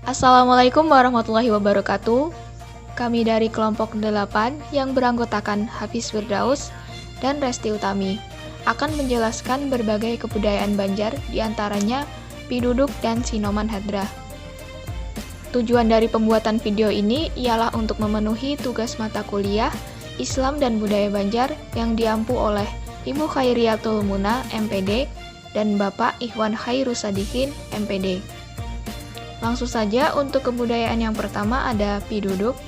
Assalamualaikum warahmatullahi wabarakatuh. Kami dari kelompok 8 yang beranggotakan Hafiz Firdaus dan Resti Utami akan menjelaskan berbagai kebudayaan Banjar, diantaranya Piduduk dan Sinoman Hadrah. Tujuan dari pembuatan video ini ialah untuk memenuhi tugas mata kuliah Islam dan Budaya Banjar yang diampu oleh Ibu Khairiatul Muna, MPD, dan Bapak Ikhwan Khairusadikin, MPD. Langsung saja untuk kebudayaan yang pertama ada Piduduk.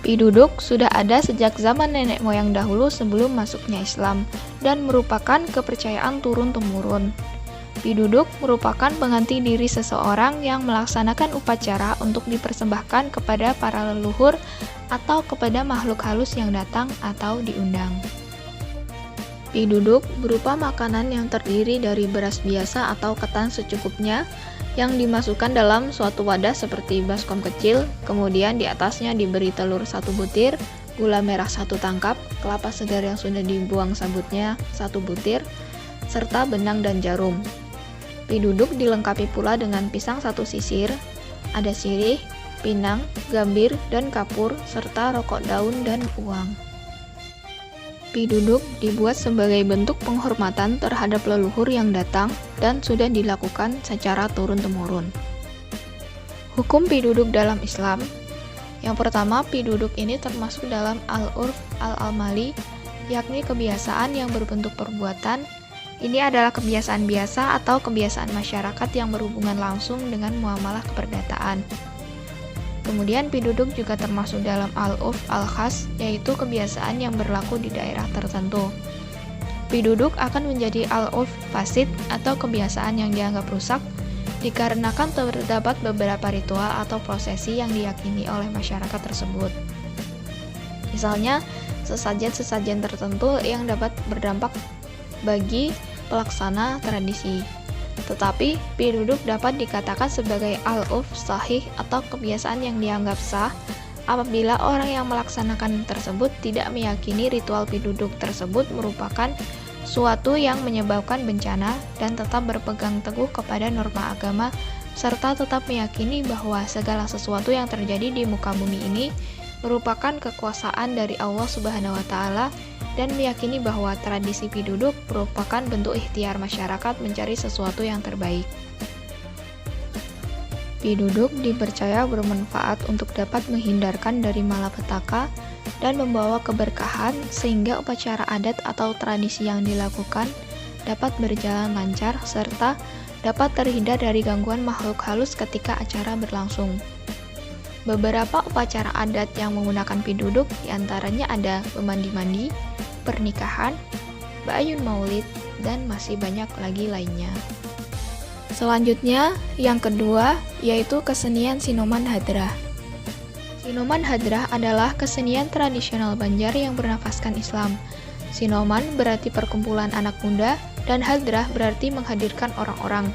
Piduduk sudah ada sejak zaman nenek moyang dahulu sebelum masuknya Islam dan merupakan kepercayaan turun-temurun. Piduduk merupakan pengganti diri seseorang yang melaksanakan upacara untuk dipersembahkan kepada para leluhur atau kepada makhluk halus yang datang atau diundang. Piduduk berupa makanan yang terdiri dari beras biasa atau ketan secukupnya yang dimasukkan dalam suatu wadah seperti baskom kecil, kemudian di atasnya diberi telur 1 butir, gula merah 1 tangkap, kelapa segar yang sudah dibuang sabutnya 1 butir, serta benang dan jarum. Piduduk dilengkapi pula dengan pisang 1 sisir, ada sirih, pinang, gambir, dan kapur, serta rokok daun dan uang. Piduduk dibuat sebagai bentuk penghormatan terhadap leluhur yang datang dan sudah dilakukan secara turun-temurun. Hukum piduduk dalam Islam. Yang pertama, piduduk ini termasuk dalam al-urf al-amali, yakni kebiasaan yang berbentuk perbuatan. Ini adalah kebiasaan biasa atau kebiasaan masyarakat yang berhubungan langsung dengan muamalah keperdataan. Kemudian piduduk juga termasuk dalam al-urf al-khas, yaitu kebiasaan yang berlaku di daerah tertentu. Piduduk akan menjadi al-urf fasid atau kebiasaan yang dianggap rusak dikarenakan terdapat beberapa ritual atau prosesi yang diyakini oleh masyarakat tersebut. Misalnya, sesajen-sesajen tertentu yang dapat berdampak bagi pelaksana tradisi. Tetapi, piduduk dapat dikatakan sebagai al-urf sahih atau kebiasaan yang dianggap sah apabila orang yang melaksanakan tersebut tidak meyakini ritual piduduk tersebut merupakan suatu yang menyebabkan bencana dan tetap berpegang teguh kepada norma agama serta tetap meyakini bahwa segala sesuatu yang terjadi di muka bumi ini merupakan kekuasaan dari Allah Subhanahu wa Ta'ala dan meyakini bahwa tradisi piduduk merupakan bentuk ikhtiar masyarakat mencari sesuatu yang terbaik. Piduduk dipercaya bermanfaat untuk dapat menghindarkan dari malapetaka dan membawa keberkahan sehingga upacara adat atau tradisi yang dilakukan dapat berjalan lancar serta dapat terhindar dari gangguan makhluk halus ketika acara berlangsung. Beberapa upacara adat yang menggunakan piduduk diantaranya ada memandi-mandi, pernikahan, ba'yun maulid, dan masih banyak lagi lainnya. Selanjutnya, yang kedua, yaitu kesenian Sinoman Hadrah. Sinoman Hadrah adalah kesenian tradisional Banjar yang bernafaskan Islam. Sinoman berarti perkumpulan anak muda, dan Hadrah berarti menghadirkan orang-orang.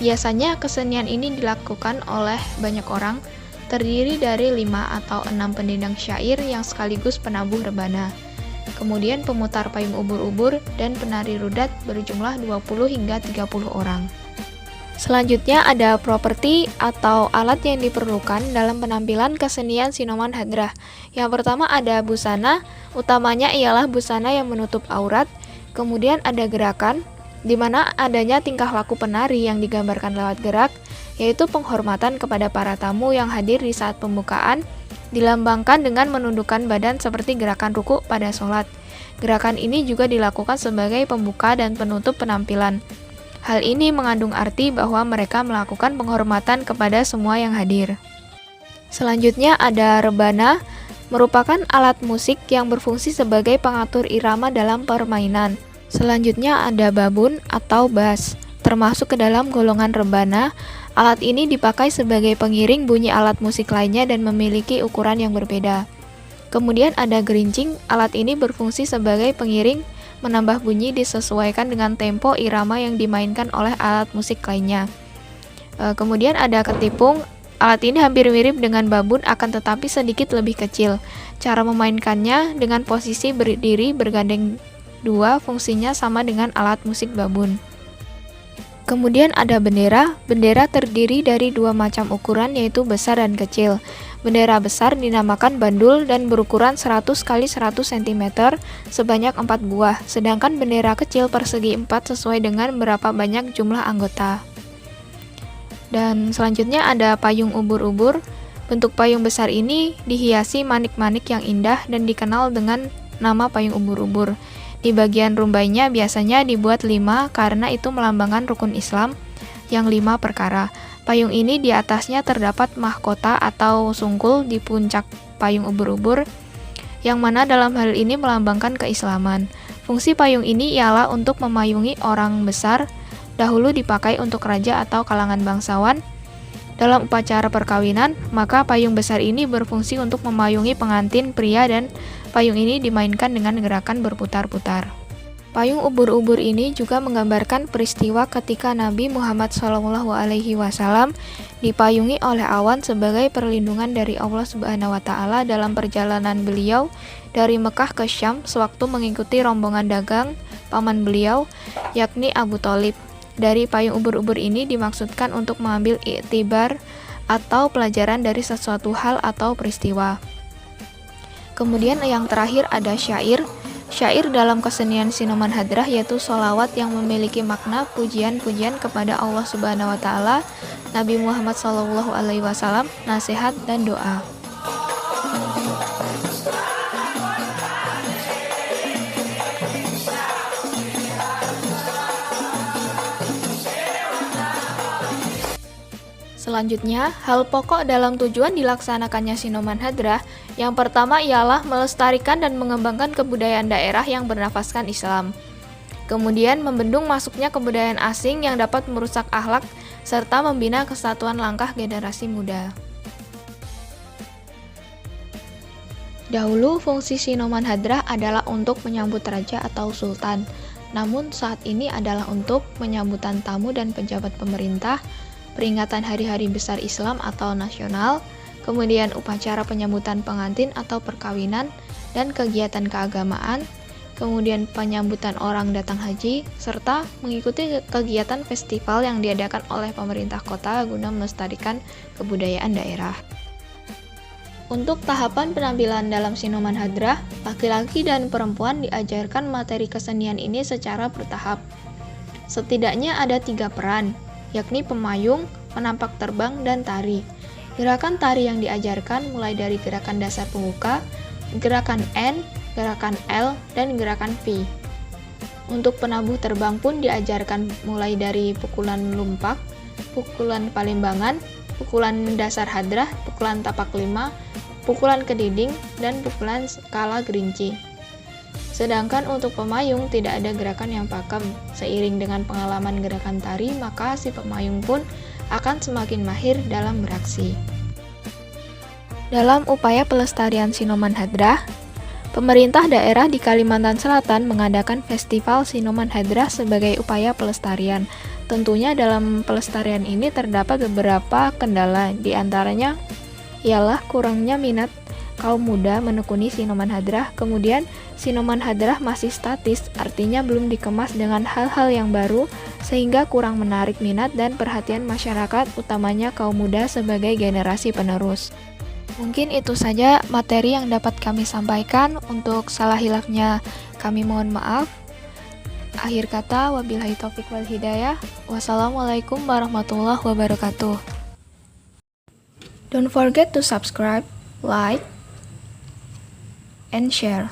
Biasanya kesenian ini dilakukan oleh banyak orang, terdiri dari 5 atau 6 pendendang syair yang sekaligus penabuh rebana. Kemudian pemutar payung ubur-ubur dan penari rudat berjumlah 20 hingga 30 orang. Selanjutnya ada properti atau alat yang diperlukan dalam penampilan kesenian Sinoman Hadrah. Yang pertama ada busana, utamanya ialah busana yang menutup aurat. Kemudian ada gerakan, di mana adanya tingkah laku penari yang digambarkan lewat gerak, yaitu penghormatan kepada para tamu yang hadir di saat pembukaan, dilambangkan dengan menundukkan badan seperti gerakan ruku pada sholat. Gerakan ini juga dilakukan sebagai pembuka dan penutup penampilan. Hal ini mengandung arti bahwa mereka melakukan penghormatan kepada semua yang hadir. Selanjutnya ada rebana, merupakan alat musik yang berfungsi sebagai pengatur irama dalam permainan. Selanjutnya ada babun atau bass, termasuk ke dalam golongan rebana. Alat ini dipakai sebagai pengiring bunyi alat musik lainnya dan memiliki ukuran yang berbeda. Kemudian ada gerincing, alat ini berfungsi sebagai pengiring, menambah bunyi disesuaikan dengan tempo irama yang dimainkan oleh alat musik lainnya. Kemudian ada ketipung, alat ini hampir mirip dengan babun akan tetapi sedikit lebih kecil. Cara memainkannya dengan posisi berdiri bergandeng dua, fungsinya sama dengan alat musik babun. Kemudian ada bendera. Bendera terdiri dari dua macam ukuran, yaitu besar dan kecil. Bendera besar dinamakan bandul dan berukuran 100 x 100 cm sebanyak 4 buah. Sedangkan bendera kecil persegi 4 sesuai dengan berapa banyak jumlah anggota. Dan selanjutnya ada payung ubur-ubur. Bentuk payung besar ini dihiasi manik-manik yang indah dan dikenal dengan nama payung ubur-ubur. Di bagian rumbainya biasanya dibuat 5 karena itu melambangkan rukun Islam yang 5 perkara. Payung ini di atasnya terdapat mahkota atau sungkul di puncak payung ubur-ubur, yang mana dalam hal ini melambangkan keislaman. Fungsi payung ini ialah untuk memayungi orang besar, dahulu dipakai untuk raja atau kalangan bangsawan. Dalam upacara perkawinan, maka payung besar ini berfungsi untuk memayungi pengantin pria dan payung ini dimainkan dengan gerakan berputar-putar. Payung ubur-ubur ini juga menggambarkan peristiwa ketika Nabi Muhammad SAW dipayungi oleh awan sebagai perlindungan dari Allah Subhanahu wa Ta'ala dalam perjalanan beliau dari Mekah ke Syam sewaktu mengikuti rombongan dagang paman beliau, yakni Abu Thalib. Dari payung ubur-ubur ini dimaksudkan untuk mengambil iktibar atau pelajaran dari sesuatu hal atau peristiwa. Kemudian yang terakhir ada syair. Syair dalam kesenian Sinoman Hadrah yaitu sholawat yang memiliki makna pujian-pujian kepada Allah Subhanahu wa Ta'ala, Nabi Muhammad SAW, nasihat dan doa. Selanjutnya, hal pokok dalam tujuan dilaksanakannya Sinoman Hadrah yang pertama ialah melestarikan dan mengembangkan kebudayaan daerah yang bernafaskan Islam. Kemudian, membendung masuknya kebudayaan asing yang dapat merusak akhlak serta membina kesatuan langkah generasi muda. Dahulu, fungsi Sinoman Hadrah adalah untuk menyambut raja atau sultan. Namun, saat ini adalah untuk menyambutan tamu dan pejabat pemerintah, peringatan hari-hari besar Islam atau nasional, kemudian upacara penyambutan pengantin atau perkawinan, dan kegiatan keagamaan, kemudian penyambutan orang datang haji, serta mengikuti kegiatan festival yang diadakan oleh pemerintah kota guna melestarikan kebudayaan daerah. Untuk tahapan penampilan dalam Sinoman Hadrah, laki-laki dan perempuan diajarkan materi kesenian ini secara bertahap. Setidaknya ada 3 peran, yakni pemayung, penampak terbang, dan tari. Gerakan tari yang diajarkan mulai dari gerakan dasar pembuka, gerakan N, gerakan L, dan gerakan V. Untuk penabuh terbang pun diajarkan mulai dari pukulan lumpak, pukulan palimbangan, pukulan dasar hadrah, pukulan tapak 5, pukulan ke dinding, dan pukulan skala gerinci. Sedangkan untuk pemayung tidak ada gerakan yang pakem. Seiring dengan pengalaman gerakan tari, maka si pemayung pun akan semakin mahir dalam beraksi. Dalam upaya pelestarian Sinoman Hadrah, pemerintah daerah di Kalimantan Selatan mengadakan Festival Sinoman Hadrah sebagai upaya pelestarian. Tentunya dalam pelestarian ini terdapat beberapa kendala, di antaranya ialah kurangnya minat kaum muda menekuni Sinoman Hadrah. Kemudian Sinoman Hadrah masih statis, artinya belum dikemas dengan hal-hal yang baru sehingga kurang menarik minat dan perhatian masyarakat, utamanya kaum muda sebagai generasi penerus. Mungkin itu saja materi yang dapat kami sampaikan. Untuk salah hilafnya kami mohon maaf. Akhir kata, wabillahi taufik wal hidayah. Wassalamualaikum warahmatullahi wabarakatuh. Don't forget to subscribe, like, and share.